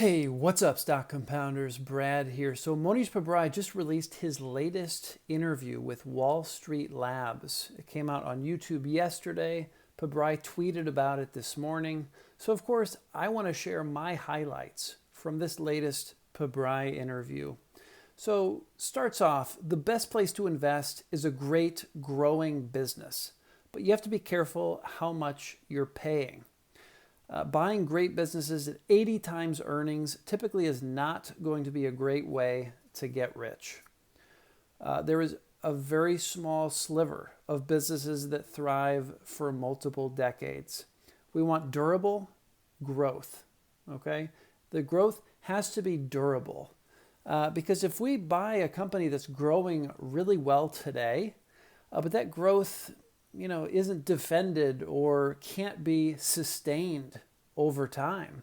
Hey, what's up, stock compounders? Brad here. So, Mohnish Pabrai just released his latest interview with Wall Street Labs. It came out on YouTube yesterday. Pabrai tweeted about it this morning. So, of course, I want to share my highlights from this latest Pabrai interview. So, starts off, the best place to invest is a great growing business, but you have to be careful how much you're paying. Buying great businesses at 80 times earnings typically is not going to be a great way to get rich. There is a very small sliver of businesses that thrive for multiple decades. We want durable growth, okay? The growth has to be durable because if we buy a company that's growing really well today, but that growth isn't defended or can't be sustained over time,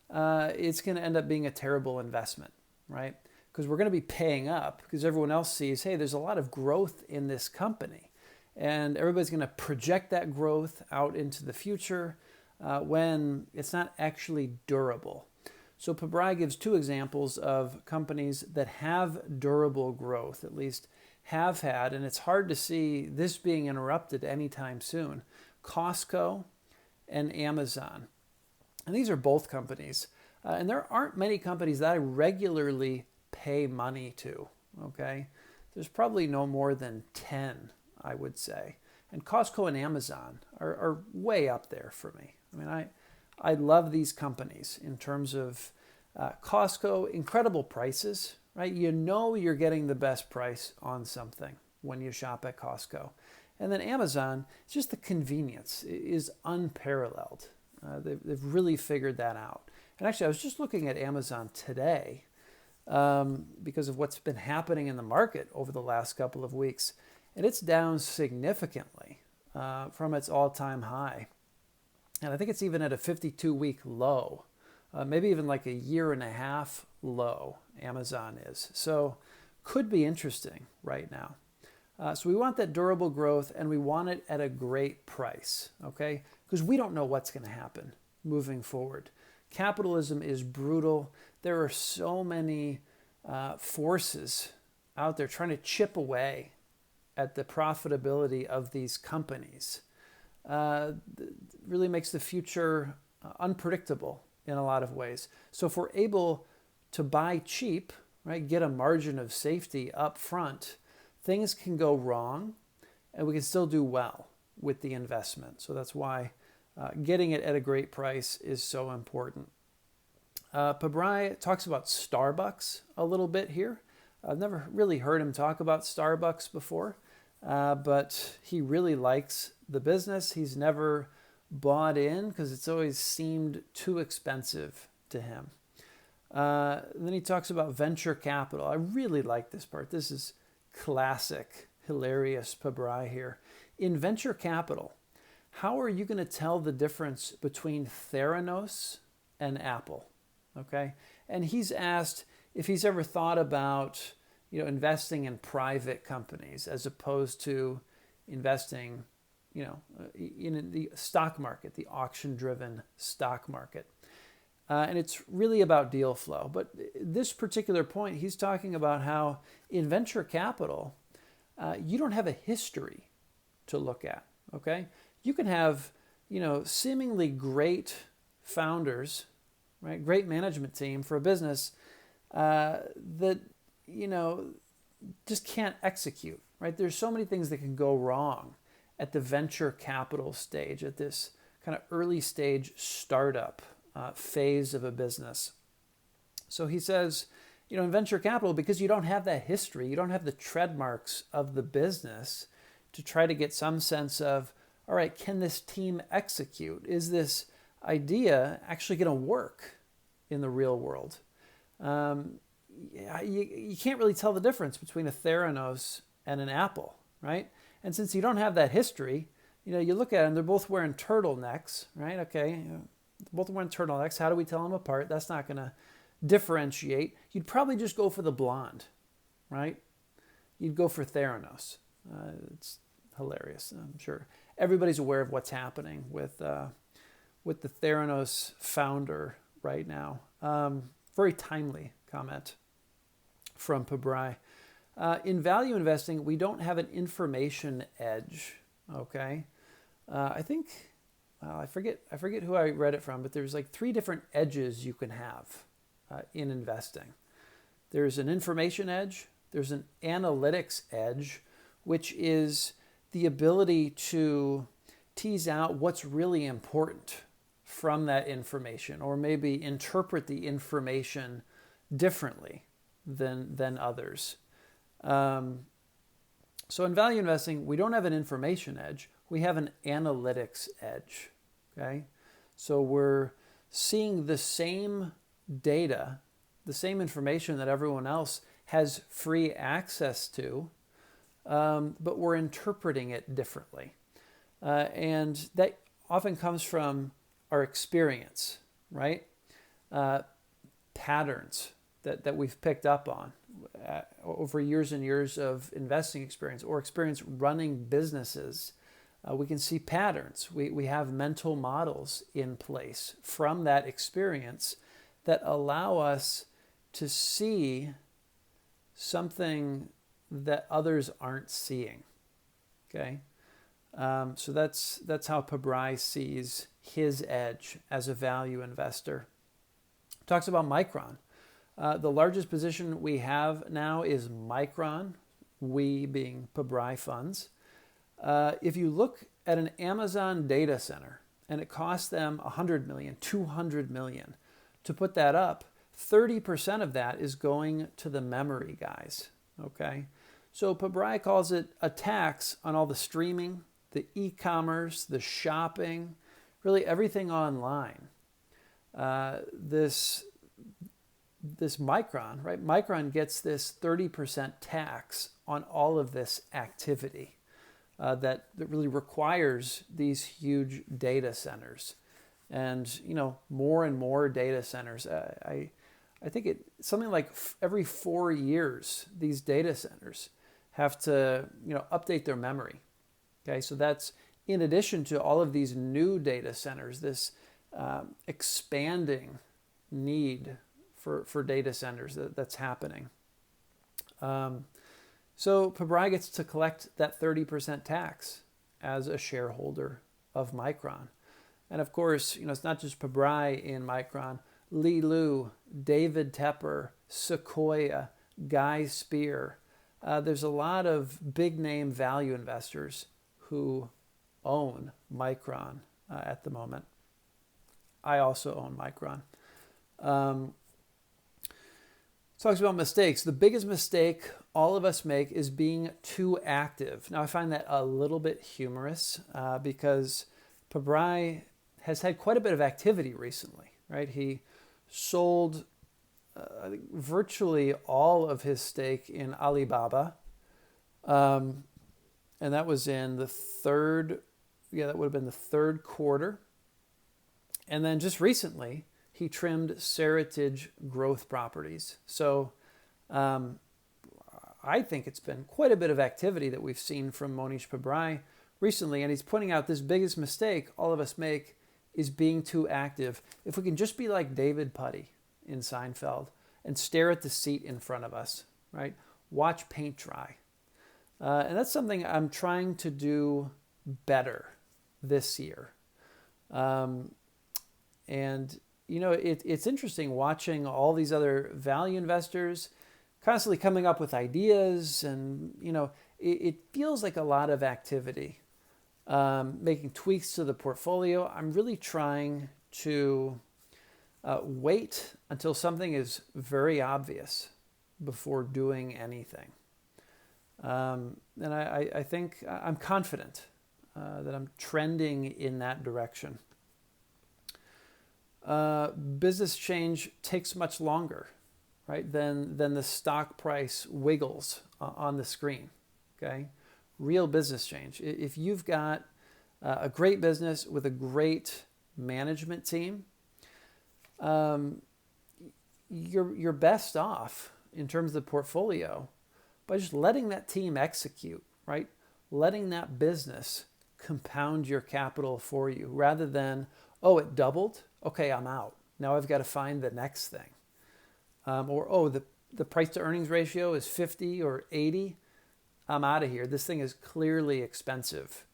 it's going to end up being a terrible investment, right? Because we're going to be paying up because everyone else sees, hey, there's a lot of growth in this company. And everybody's going to project that growth out into the future when it's not actually durable. So Pabrai gives two examples of companies that have durable growth, at least have had, and it's hard to see this being interrupted anytime soon. Costco and Amazon. And these are both companies. And there aren't many companies that I regularly pay money to, okay? There's probably no more than 10, I would say. And Costco and Amazon are way up there for me. I mean, I love these companies in terms of Costco, incredible prices, right? You know you're getting the best price on something when you shop at Costco. And then Amazon, it's just the convenience is unparalleled. They've really figured that out. And actually, I was just looking at Amazon today because of what's been happening in the market over the last couple of weeks. And it's down significantly from its all-time high. And I think it's even at a 52-week low. Maybe even like a year and a half low, Amazon is. So could be interesting right now. So we want that durable growth and we want it at a great price, okay? Because we don't know what's going to happen moving forward. Capitalism is brutal. There are so many forces out there trying to chip away at the profitability of these companies. Really makes the future unpredictable in a lot of ways. So if we're able to buy cheap, right, get a margin of safety up front, things can go wrong and we can still do well with the investment. So that's why getting it at a great price is so important. Pabrai talks about Starbucks a little bit here. I've never really heard him talk about Starbucks before, but he really likes the business. He's never bought in because it's always seemed too expensive to him. Then he talks about venture capital. I really like this part. This is classic, hilarious Pabrai here. In venture capital, how are you going to tell the difference between Theranos and Apple? Okay, and he's asked if he's ever thought about investing in private companies as opposed to investing in the stock market, the auction-driven stock market. And it's really about deal flow. But this particular point, he's talking about how in venture capital, you don't have a history to look at, okay? You can have, seemingly great founders, right? Great management team for a business that, just can't execute, right? There's so many things that can go wrong at the venture capital stage, at this kind of early stage startup phase of a business. So he says, in venture capital, because you don't have that history, you don't have the tread marks of the business to try to get some sense of, all right, can this team execute? Is this idea actually going to work in the real world? You can't really tell the difference between a Theranos and an Apple, right? And since you don't have that history, you look at them, they're both wearing turtlenecks, right? Okay, both wearing turtlenecks. How do we tell them apart? That's not going to differentiate. You'd probably just go for the blonde, right? You'd go for Theranos. It's hilarious. I'm sure everybody's aware of what's happening with the Theranos founder right now. Very timely comment from Pabrai. In value investing, we don't have an information edge. Okay, I think I forget who I read it from, but there's like 3 different edges you can have in investing. There's an information edge. There's an analytics edge, which is the ability to tease out what's really important from that information, or maybe interpret the information differently than others. So in value investing, we don't have an information edge. We have an analytics edge. Okay, so we're seeing the same data, the same information that everyone else has free access to, but we're interpreting it differently. And that often comes from our experience, right? Patterns that we've picked up on over years and years of investing experience or experience running businesses. We can see patterns. We have mental models in place from that experience that allow us to see something that others aren't seeing. Okay, so that's how Pabrai sees his edge as a value investor. Talks about Micron. The largest position we have now is Micron, we being Pabrai Funds. If you look at an Amazon data center and it costs them $100 million, $200 million to put that up, 30% of that is going to the memory guys. Okay, so Pabrai calls it a tax on all the streaming, the e-commerce, the shopping, really everything online. This Micron, right? Micron gets this 30% tax on all of this activity that really requires these huge data centers, and more and more data centers. I think it's something like every 4 years these data centers have to update their memory. Okay, so that's in addition to all of these new data centers, this expanding need for data centers that's happening. So Pabrai gets to collect that 30% tax as a shareholder of Micron. And of course, it's not just Pabrai in Micron. Li Lu, David Tepper, Sequoia, Guy Spear. There's a lot of big name value investors who own Micron at the moment. I also own Micron. Talks about mistakes. The biggest mistake all of us make is being too active. Now, I find that a little bit humorous because Pabrai has had quite a bit of activity recently, right? He sold I think virtually all of his stake in Alibaba, and that was in the third, that would have been the third quarter. And then just recently, he trimmed Seritage Growth Properties. So I think it's been quite a bit of activity that we've seen from Mohnish Pabrai recently, and he's pointing out this biggest mistake all of us make is being too active. If we can just be like David Puddy in Seinfeld and stare at the seat in front of us, right? Watch paint dry. And that's something I'm trying to do better this year. And it's interesting watching all these other value investors constantly coming up with ideas, and it feels like a lot of activity, making tweaks to the portfolio. I'm really trying to wait until something is very obvious before doing anything. And I think I'm confident that I'm trending in that direction. Business change takes much longer, right, than the stock price wiggles on the screen. Okay, real business change. If you've got a great business with a great management team, you're best off in terms of the portfolio by just letting that team execute, right? Letting that business compound your capital for you rather than, oh, it doubled? Okay, I'm out. Now I've got to find the next thing. Or the price to earnings ratio is 50 or 80. I'm out of here. This thing is clearly expensive.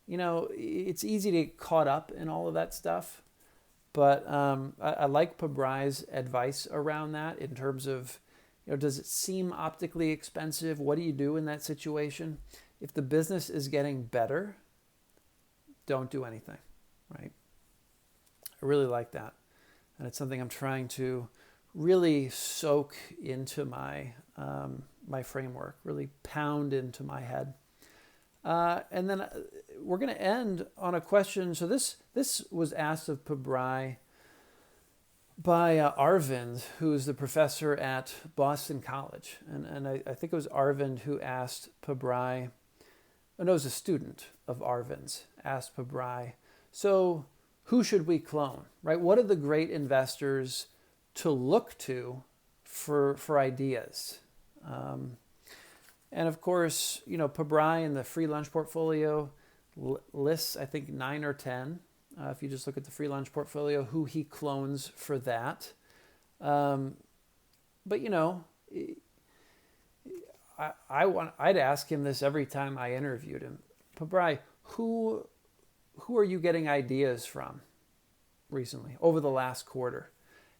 It's easy to get caught up in all of that stuff. But I like Pabrai's advice around that in terms of, does it seem optically expensive? What do you do in that situation? If the business is getting better, don't do anything, right? I really like that. And it's something I'm trying to really soak into my my framework, really pound into my head. And then we're going to end on a question. So this was asked of Pabrai by Arvind, who is the professor at Boston College. And I think it was Arvind who asked Pabrai, no, it was a student of Arvind's, asked Pabrai, so who should we clone, right? What are the great investors to look to for ideas? And of course, Pabrai in the free lunch portfolio lists, I think, 9 or 10. If you just look at the free lunch portfolio, who he clones for that. But I'd ask him this every time I interviewed him. Pabrai, who are you getting ideas from recently over the last quarter?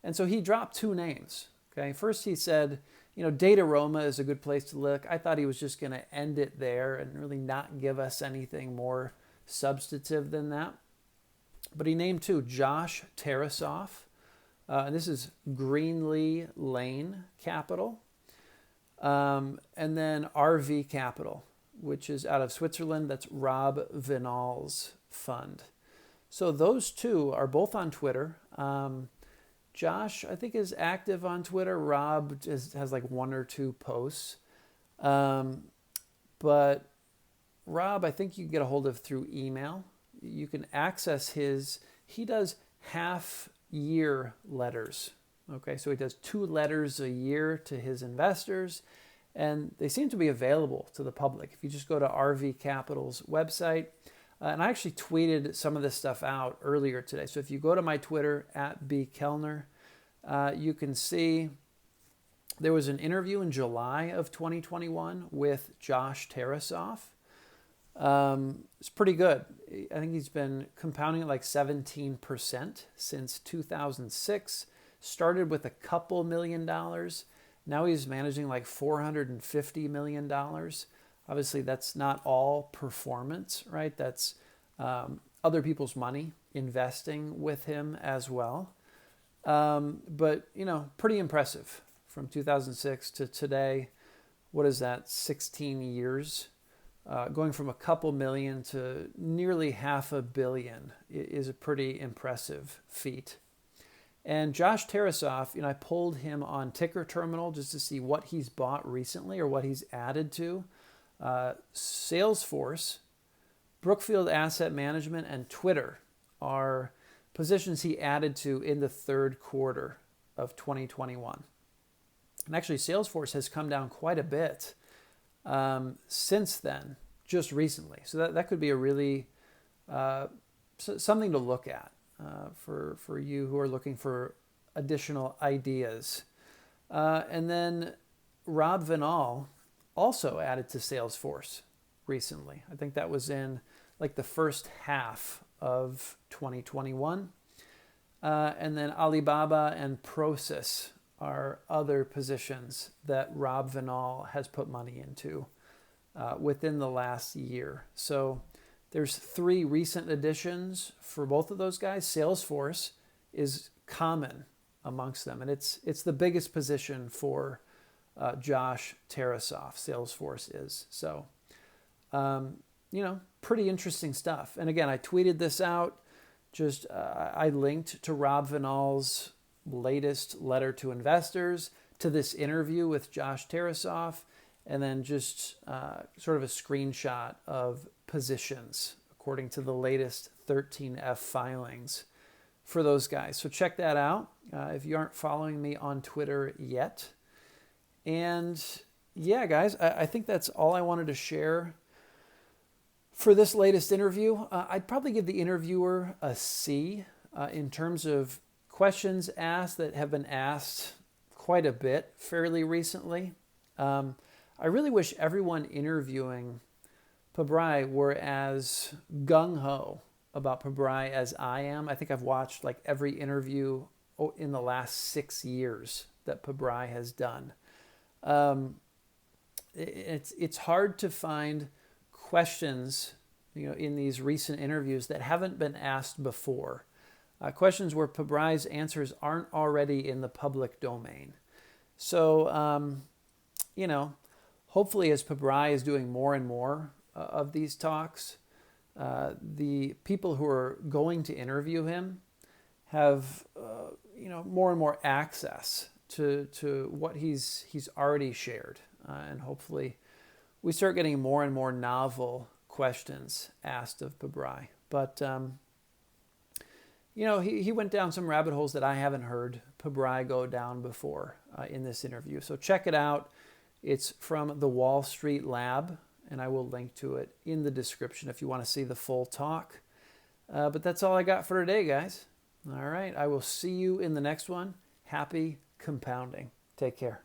And so he dropped 2 names. Okay, first he said, Dataroma is a good place to look. I thought he was just going to end it there and really not give us anything more substantive than that. But he named 2, Josh Tarasoff, and this is Greenlee Lane Capital, and then RV Capital, which is out of Switzerland. That's Rob Vinal's fund. So those 2 are both on Twitter. Josh, I think, is active on Twitter. Rob has like 1 or 2 posts. But Rob, I think you can get a hold of through email. You can access he does half-year letters. Okay, so he does 2 letters a year to his investors, and they seem to be available to the public. If you just go to RV Capital's website, and I actually tweeted some of this stuff out earlier today. So if you go to my Twitter, @bkellner, you can see there was an interview in July of 2021 with Josh Tarasoff. It's pretty good. I think he's been compounding at like 17% since 2006. Started with a couple $1 million. Now he's managing like $450 million. Obviously, that's not all performance, right? That's other people's money investing with him as well. But, pretty impressive from 2006 to today. What is that? 16 years. Going from a couple million to nearly $500 million is a pretty impressive feat. And Josh Tarasoff, I pulled him on Ticker Terminal just to see what he's bought recently or what he's added to. Salesforce, Brookfield Asset Management, and Twitter are positions he added to in the 3rd quarter of 2021. And actually, Salesforce has come down quite a bit since then, just recently. So that could be a really something to look at for you who are looking for additional ideas. And then Rob Vinal also added to Salesforce recently. I think that was in like the first half of 2021. And then Alibaba and Prosus are other positions that Rob Vinal has put money into within the last year. So there's 3 recent additions for both of those guys. Salesforce is common amongst them, and it's the biggest position for Josh Tarasoff. Salesforce is. So, pretty interesting stuff. And again, I tweeted this out. I linked to Rob Vinal's latest letter to investors, to this interview with Josh Tarasoff, and then just sort of a screenshot of positions according to the latest 13F filings for those guys. So check that out if you aren't following me on Twitter yet. And yeah, guys, I think that's all I wanted to share for this latest interview. I'd probably give the interviewer a C in terms of questions asked that have been asked quite a bit fairly recently. I really wish everyone interviewing Pabrai were as gung-ho about Pabrai as I am. I think I've watched like every interview in the last 6 years that Pabrai has done. It's hard to find questions, in these recent interviews that haven't been asked before. Questions where Pabrai's answers aren't already in the public domain. So, hopefully as Pabrai is doing more and more of these talks, the people who are going to interview him have, more and more access to what he's already shared. And hopefully we start getting more and more novel questions asked of Pabrai. But, he went down some rabbit holes that I haven't heard Pabrai go down before in this interview. So check it out. It's from the Wall Street Lab, and I will link to it in the description if you want to see the full talk. But that's all I got for today, guys. All right, I will see you in the next one. Happy compounding. Take care.